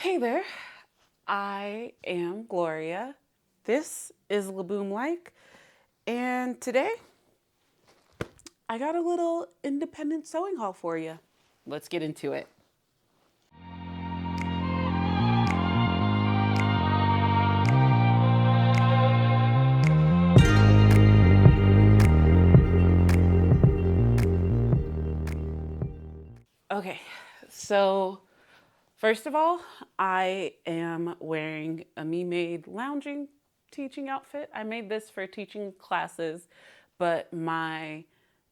Hey there, I am Gloria. This is Laboom Like, and today I got a little independent sewing haul for you. Let's get into it. Okay, so first of all, I am wearing a me made lounging teaching outfit. I made this for teaching classes, but my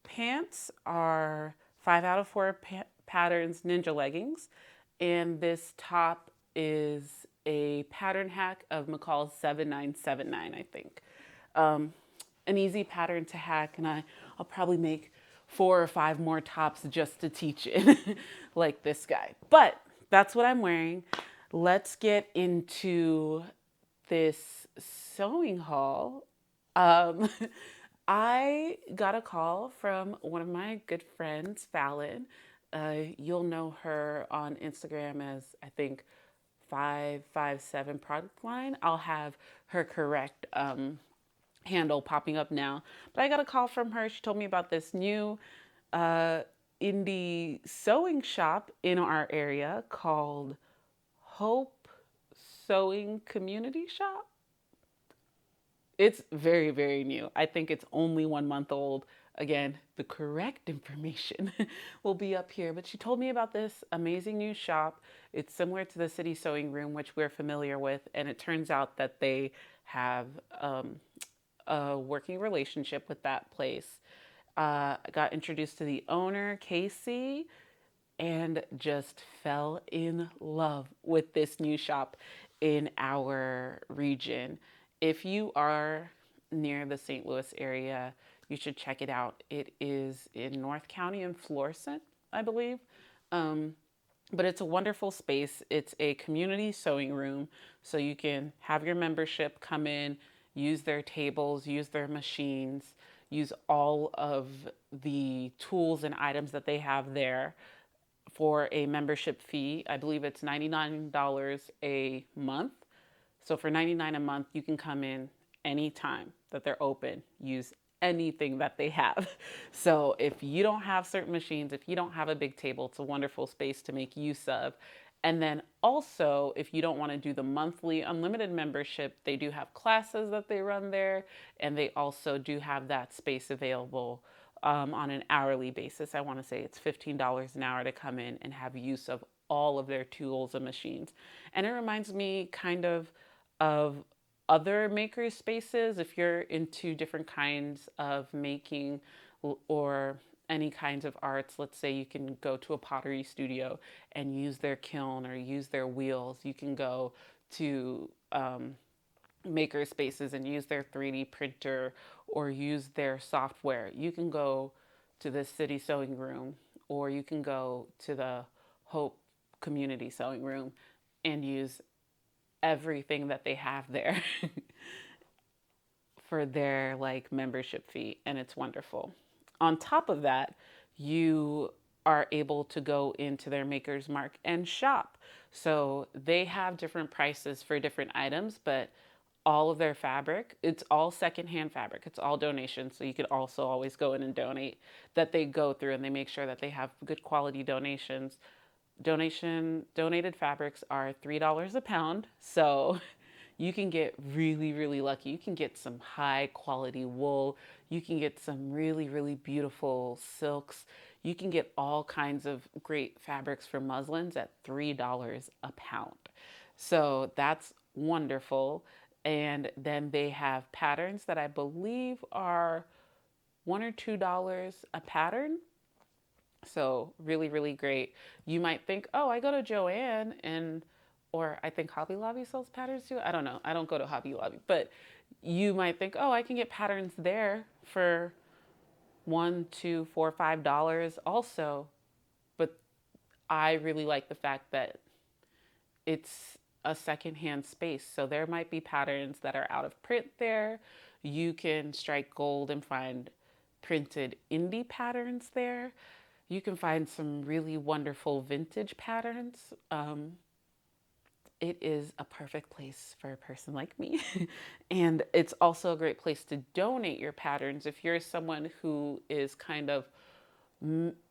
pants are 5 out of 4 patterns ninja leggings, and this top is a pattern hack of McCall's 7979, I think. Um, an easy pattern to hack, and I'll probably make 4 or 5 more tops just to teach it, like this guy. But that's what I'm wearing. Let's get into this sewing haul. Um, I got a call from one of my good friends, Fallon. You'll know her on Instagram as, I think, 557 product line. I'll have her correct handle popping up now. But I got a call from her. She told me about this new uh, indie sewing shop in our area called Hope Sewing Community Shop. It's very, very new. I think it's only 1 month old. Again, the correct information will be up here. But she told me about this amazing new shop. It's similar to the City Sewing Room, which we're familiar with. And it turns out that they have a working relationship with that place. I got introduced to the owner, Casey, and just fell in love with this new shop in our region. If you are near the St. Louis area, you should check it out. It is in North County in Florissant, I believe. Um, but it's a wonderful space. It's a community sewing room, so you can have your membership come in, use their tables, use their machines, use all of the tools and items that they have there for a membership fee. I believe it's $99 a month. So for $99 a month, you can come in anytime that they're open, use anything that they have. So if you don't have certain machines, if you don't have a big table, it's a wonderful space to make use of. And then also, if you don't want to do the monthly unlimited membership, they do have classes that they run there, and they also do have that space available on an hourly basis. I want to say it's $15 an hour to come in and have use of all of their tools and machines. And it reminds me kind of other maker spaces. If you're into different kinds of making or any kinds of arts, let's say you can go to a pottery studio and use their kiln or use their wheels. You can go to maker spaces and use their 3D printer or use their software. You can go to the City Sewing Room or you can go to the Hope Community Sewing Room and use everything that they have there for their like membership fee, and it's wonderful. On top of that, you are able to go into their Maker's Mark and shop. So they have different prices for different items, but all of their fabric, it's all secondhand fabric. It's all donations. So you could also always go in and donate that they go through and they make sure that they have good quality donations. Donated fabrics are $3 a pound. So you can get really, really lucky. You can get some high quality wool. You can get some really, really beautiful silks. You can get all kinds of great fabrics for muslins at $3 a pound. So that's wonderful. And then they have patterns that I believe are $1 or $2 a pattern. So really, really great. You might think, oh, I go to Joann and or I think Hobby Lobby sells patterns too. I don't know. I don't go to Hobby Lobby, but you might think, oh, I can get patterns there for $1, $2, $4, $5 also. But I really like the fact that it's a secondhand space. So there might be patterns that are out of print there. You can strike gold and find printed indie patterns there. You can find some really wonderful vintage patterns. it is a perfect place for a person like me. And it's also a great place to donate your patterns if you're someone who is kind of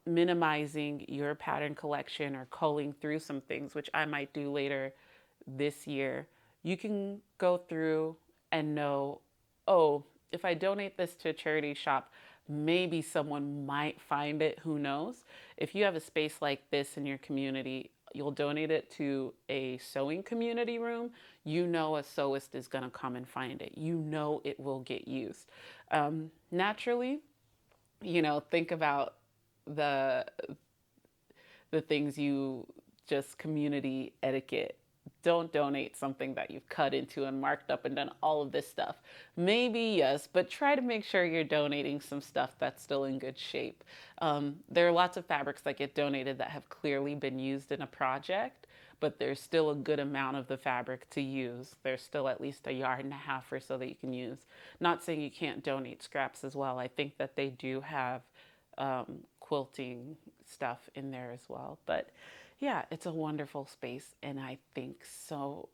minimizing your pattern collection or culling through some things, which I might do later this year. You can go through and know, oh, if I donate this to a charity shop, maybe someone might find it. Who knows? If you have a space like this in your community, you'll donate it to a sewing community room, you know a sewist is going to come and find it. You know it will get used. Naturally, think about the the things you just community etiquette. Don't donate something that you've cut into and marked up and done all of this stuff. Maybe yes, but try to make sure you're donating some stuff that's still in good shape. There are lots of fabrics that get donated that have clearly been used in a project, but there's still a good amount of the fabric to use. There's still at least a yard and a half or so that you can use. Not saying you can't donate scraps as well. I think that they do have quilting stuff in there as well. But yeah, it's a wonderful space. And I think so.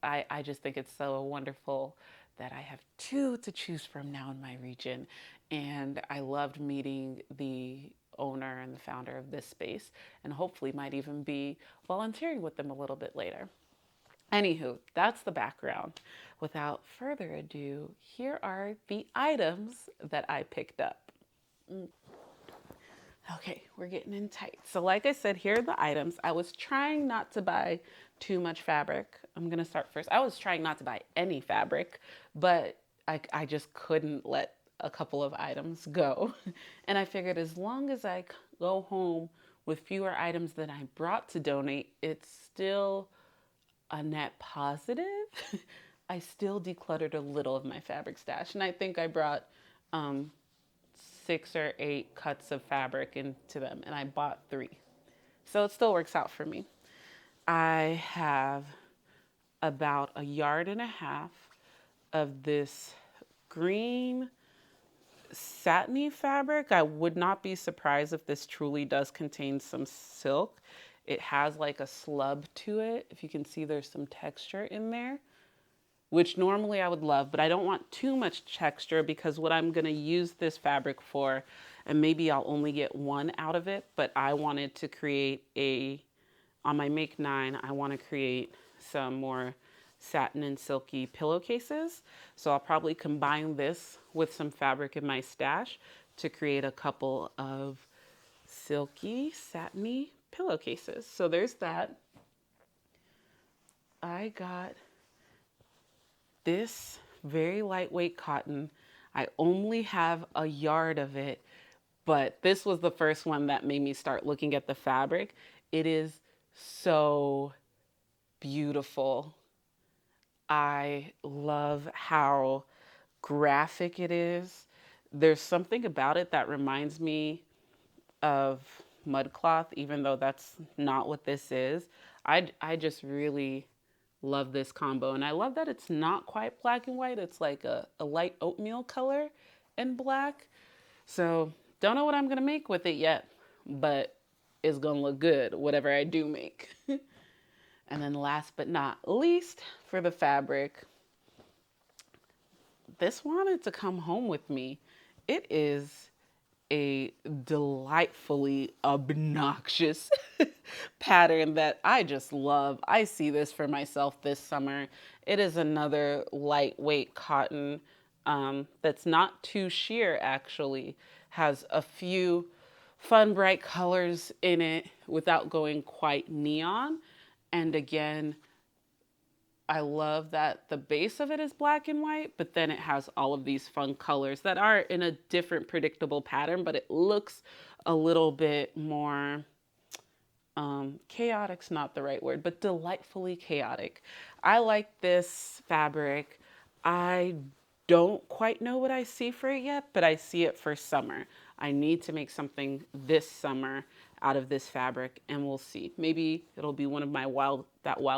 I just think it's so wonderful that I have two to choose from now in my region. And I loved meeting the owner and the founder of this space, and hopefully might even be volunteering with them a little bit later. Anywho, that's the background. Without further ado, here are the items that I picked up. Okay, we're getting in tight. So like I said, here are the items. I was trying not to buy too much fabric. I'm gonna start first. I was trying not to buy any fabric, but I just couldn't let a couple of items go. And I figured as long as I go home with fewer items than I brought to donate, it's still a net positive. I still decluttered a little of my fabric stash. And I think I brought 6 or 8 cuts of fabric into them, and I bought 3. So it still works out for me. I have about a yard and a half of this green satiny fabric. I would not be surprised if this truly does contain some silk. It has like a slub to it. If you can see, there's some texture in there, which normally I would love, but I don't want too much texture because what I'm gonna use this fabric for, and maybe I'll only get one out of it, but I wanted to create on my Make 9, I wanna create some more satin and silky pillowcases. So I'll probably combine this with some fabric in my stash to create a couple of silky, satiny pillowcases. So there's that. I got this very lightweight cotton. I only have a yard of it, but this was the first one that made me start looking at the fabric. It is so beautiful. I love how graphic it is. There's something about it that reminds me of mudcloth, even though that's not what this is. I just really love this combo. And I love that it's not quite black and white. It's like a light oatmeal color and black. So don't know what I'm going to make with it yet, but it's going to look good, whatever I do make. And then last but not least, for the fabric, this wanted to come home with me. It is a delightfully obnoxious pattern that I just love. I see this for myself this summer. It is another lightweight cotton that's not too sheer, actually. Has a few fun, bright colors in it without going quite neon. And again, I love that the base of it is black and white, but then it has all of these fun colors that are in a different predictable pattern, but it looks a little bit more chaotic's not the right word, but delightfully chaotic. I like this fabric. I don't quite know what I see for it yet, but I see it for summer. I need to make something this summer out of this fabric, and we'll see. Maybe it'll be one of my wild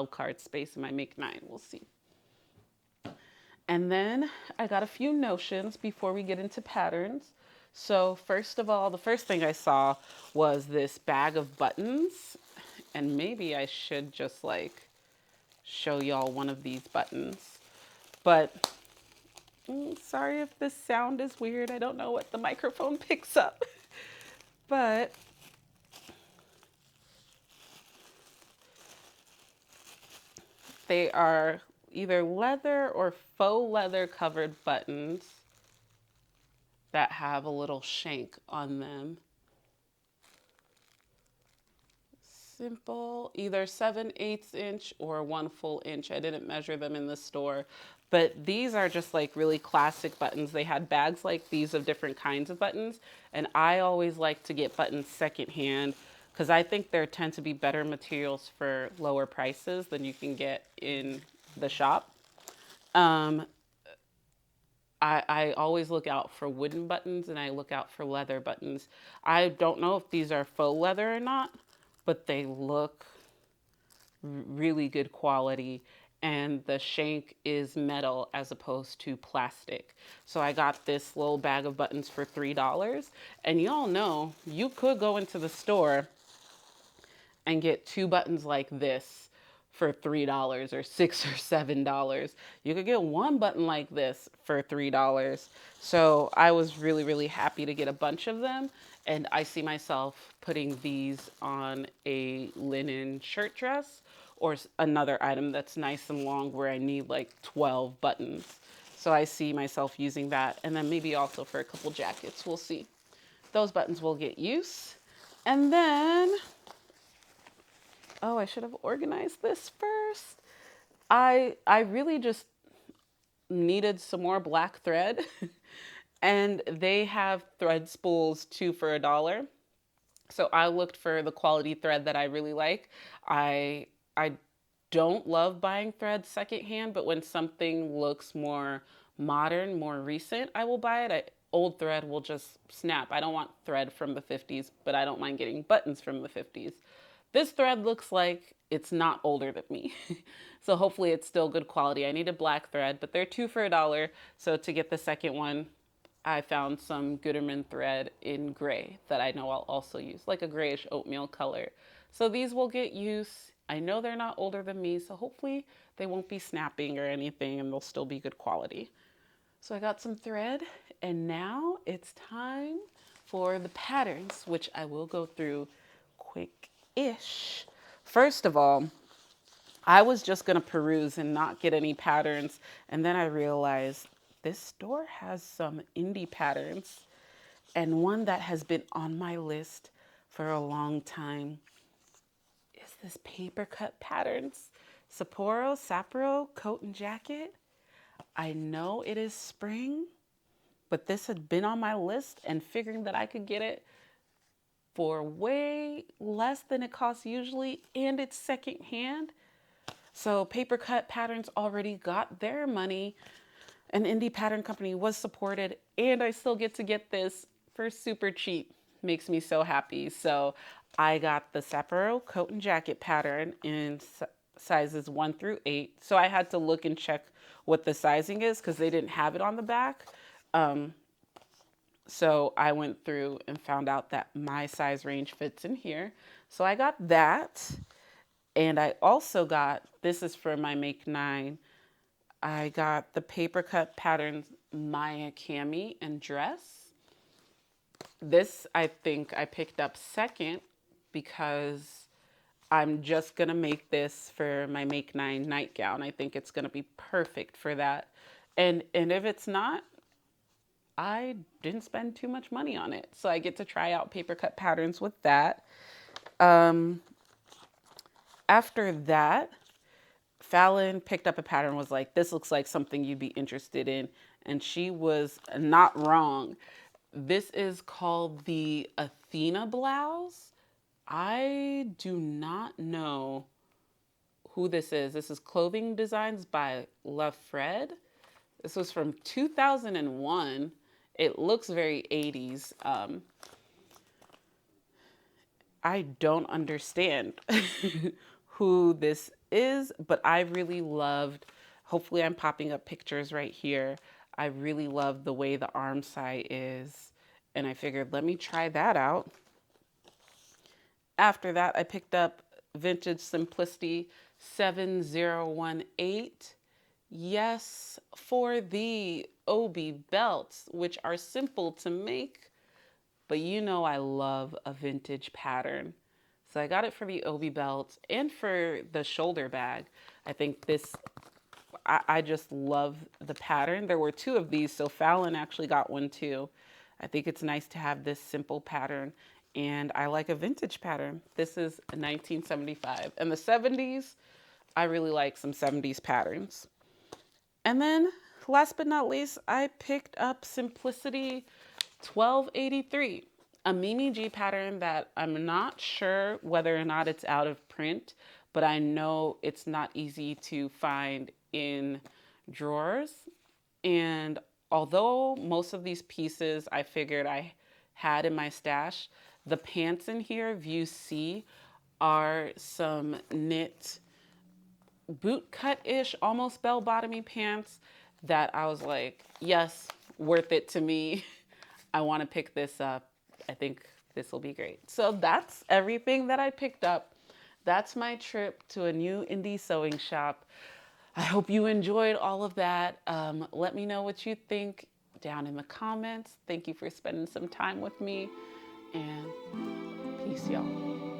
card space in my Make 9. We'll see. And then I got a few notions before we get into patterns. So first of all, the first thing I saw was this bag of buttons, and maybe I should just like show y'all one of these buttons. But sorry if this sound is weird. I don't know what the microphone picks up. But they are either leather or faux leather covered buttons that have a little shank on them. Simple, either 7/8 inch or 1 full inch. I didn't measure them in the store, but these are just like really classic buttons. They had bags like these of different kinds of buttons, and I always like to get buttons secondhand because I think there tend to be better materials for lower prices than you can get in the shop. Um, I always look out for wooden buttons and I look out for leather buttons. I don't know if these are faux leather or not, but they look really good quality, and the shank is metal as opposed to plastic. So I got this little bag of buttons for $3. And y'all know you could go into the store and get 2 buttons like this for $3 or $6 or $7. You could get 1 button like this for $3. So I was really, really happy to get a bunch of them. And I see myself putting these on a linen shirt dress or another item that's nice and long where I need like 12 buttons. So I see myself using that. And then maybe also for a couple jackets, we'll see. Those buttons will get use. And then, oh, I should have organized this first. I really just needed some more black thread. And they have thread spools 2 for $1. So I looked for the quality thread that I really like. I don't love buying thread secondhand, but when something looks more modern, more recent, I will buy it. Old thread will just snap. I don't want thread from the 50s, but I don't mind getting buttons from the 50s. This thread looks like it's not older than me. So hopefully it's still good quality. I needed black thread, but they're 2 for $1. So to get the second one, I found some Gooderman thread in gray that I know I'll also use, like a grayish oatmeal color. So these will get use. I know they're not older than me, so hopefully they won't be snapping or anything and they'll still be good quality. So I got some thread, and now it's time for the patterns, which I will go through quick-ish. First of all, I was just gonna peruse and not get any patterns, and then I realized this store has some indie patterns, and one that has been on my list for a long time is this paper cut patterns. Sapporo coat and jacket. I know it is spring, but this had been on my list, and figuring that I could get it for way less than it costs usually, and it's secondhand. So Paper Cut Patterns already got their money. An indie pattern company was supported, and I still get to get this for super cheap. Makes me so happy. So I got the Sapporo coat and jacket pattern in sizes 1 through 8. So I had to look and check what the sizing is because they didn't have it on the back. So I went through and found out that my size range fits in here. So I got that. And I also got, this is for my Make 9, I got the Paper Cut Patterns Maya Cami and dress. This I think I picked up second because I'm just gonna make this for my Make 9 nightgown. I think it's gonna be perfect for that. And if it's not, I didn't spend too much money on it. So I get to try out Paper Cut Patterns with that. After that, Fallon picked up a pattern, was like, this looks like something you'd be interested in. And she was not wrong. This is called the Athena blouse. I do not know who this is. This is Clothing Designs by La Fred. This was from 2001. It looks very 80s. I don't understand who this is, but I really loved, hopefully I'm popping up pictures right here. I really love the way the arm side is, and I figured let me try that out. After that, I picked up Vintage Simplicity 7018. Yes, for the Obi belts, which are simple to make, but you know I love a vintage pattern. So I got it for the Obi belt and for the shoulder bag. I think this, I just love the pattern. There were two of these, so Fallon actually got one too. I think it's nice to have this simple pattern, and I like a vintage pattern. This is a 1975. And the 70s, I really like some 70s patterns. And then last but not least, I picked up Simplicity 1283, a Mimi G pattern that I'm not sure whether or not it's out of print, but I know it's not easy to find in drawers. And although most of these pieces I figured I had in my stash, the pants in here, view C, are some knit boot cut-ish, almost bell-bottomy pants that I was like, yes, worth it to me. I want to pick this up. I think this will be great. So that's everything that I picked up. That's my trip to a new indie sewing shop. I hope you enjoyed all of that. Let me know what you think down in the comments. Thank you for spending some time with me, and peace, y'all.